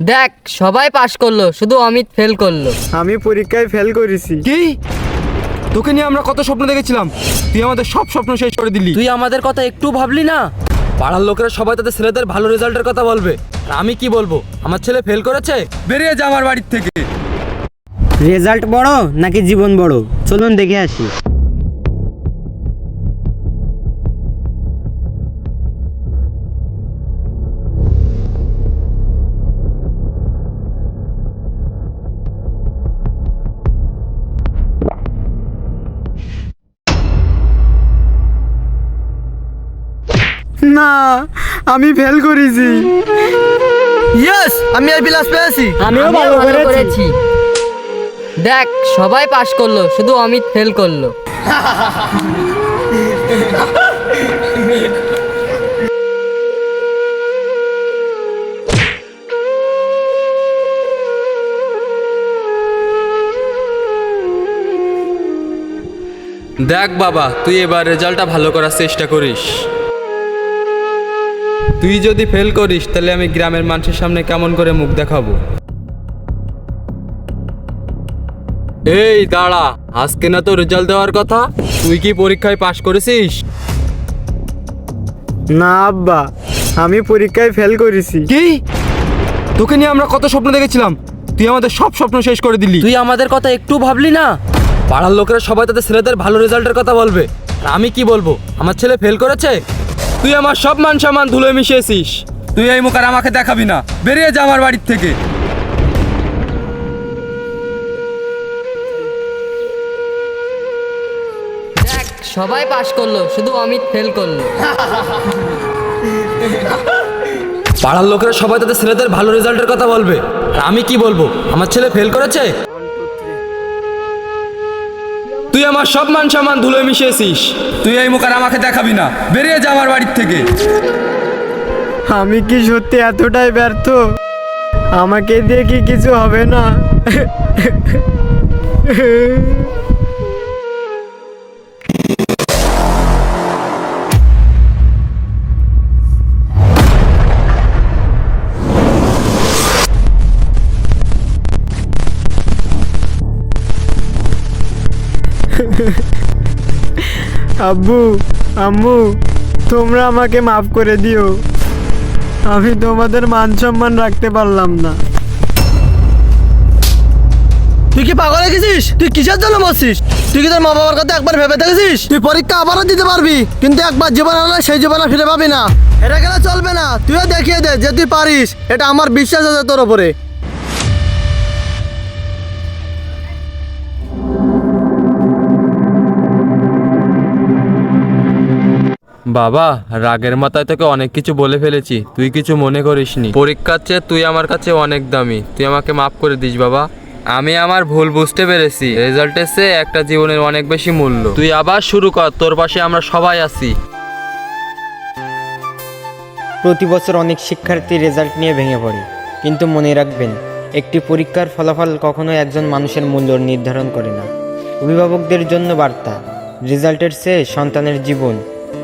দেখ, সবাই পাশ করলো, শুধু অমিত ফেল করলো। আমি পরীক্ষায় ফেল করেছি। কি? তোকে নিয়ে আমরা কত স্বপ্ন দেখেছিলাম, তুই আমাদের সব স্বপ্ন শেষ করে দিলি। তুই আমাদের কথা একটু ভাবলি না? পাড়ার লোকেরা সবাই তাদের ছেলেদের ভালো রেজাল্টের কথা বলবে, আর আমি কি বলবো? আমার ছেলে ফেল করেছে। বেরিয়ে যা আমার বাড়ির থেকে। রেজাল্ট বড় নাকি জীবন বড়, চলুন দেখে আসি। না, আমি ফেল করেছি। ইয়েস, আমি এই প্লাস পেয়েছি। আমিও ভালো করেছি। দেখ, সবাই পাশ করলো, শুধু অমিত ফেল করলো। দেখ বাবা, তুই এবার রেজাল্টটা ভালো করার চেষ্টা করিস। তুই যদি ফেল করিস তাহলে আমি গ্রামের মানুষের সামনে কেমন করে মুখ দেখাবো। এই দাঁড়া, আজকে না তো রেজাল্ট দেওয়ার কথা, তুই কি পরীক্ষায় পাশ করেছিস? না আব্বা, আমি পরীক্ষায় ফেল করেছি। কি? তোকে নিয়ে আমরা কত স্বপ্ন দেখেছিলাম, তুই আমাদের সব স্বপ্ন শেষ করে দিলি। তুই আমাদের কথা একটু ভাবলি না? পাড়ার লোকেরা সবাই তাদের ছেলেদের ভালো রেজাল্টের কথা বলবে, আর আমি কি বলবো? আমার ছেলে ফেল করেছে। তুই আমার সব মান সম্মান ধুলোয় মিশিয়েছিস। তুই এই মুখ আর আমাকে দেখাবি না, বেরিয়ে যা আমার বাড়ির থেকে। দেখ, সবাই পাশ করলো, শুধু অমিত ফেল করলো। পাড়ার লোকেরা সবাই তাদের ছেলেদের ভালো রেজাল্টের কথা বলবে, আর আমি কি বলবো? আমার ছেলে ফেল করেছে। তুই আমার সব মান সম্মান ধুলোয় মিশিয়েছিস। তুই এই মুখ আর আমাকে দেখাবি না, বেরিয়ে যা আমার বাড়ির থেকে। আমি কি সত্যি এতটাই ব্যর্থ? আমাকে দিয়ে কি কিছু হবে না? আব্বু, আম্মু, তোমরা আমাকে মাফ করে দিও। আমি তোমাদের মান সম্মান রাখতে পারলাম না। তুই কি পাগল হয়ে গেছিস? তুই কিসের জন্য বসছিস? তুই কি তোর মা বাবার কথা একবার ভেবে দেখেছিস? তুই পরীক্ষা আবারও দিতে পারবি, কিন্তু একবার জীবন হলে সেই জীবনে ফিরে পাবি না। এটা গেলে চলবে না, তুইও দেখিয়ে দে যে তুই পারিস। এটা আমার বিশ্বাস আছে তোর ওপরে। বাবা, রাগের মাথায় তোকে অনেক কিছু বলে ফেলেছি, তুই কিছু মনে করিসনি। পরীক্ষার চেয়ে তুই আমার কাছে অনেক দামি, তুই আমাকে মাফ করে দিস বাবা। আমি আমার ভুল বুঝতে পেরেছি, রেজাল্টের চেয়ে একটা জীবনের অনেক বেশি মূল্য। তুই আবার শুরু কর, তোর পাশে আমরা সবাই আছি। প্রতি বছর অনেক শিক্ষার্থী রেজাল্ট নিয়ে ভেঙে পড়ে, কিন্তু মনে রাখবেন, একটি পরীক্ষার ফলাফল কখনো একজন মানুষের মূল্য নির্ধারণ করে না। অভিভাবকদের জন্য বার্তা, রেজাল্টের চেয়ে সন্তানের জীবন,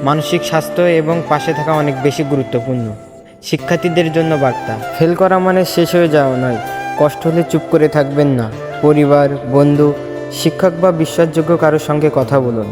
মানসিক স্বাস্থ্য এবং পাশে থাকা অনেক বেশি গুরুত্বপূর্ণ। শিক্ষার্থীদের জন্য বার্তা, ফেল করা মানে শেষ হয়ে যাওয়া নয়। কষ্ট হলে চুপ করে থাকবেন না। পরিবার, বন্ধু, শিক্ষক বা বিশ্বাসযোগ্য কারোর সঙ্গে কথা বলুন।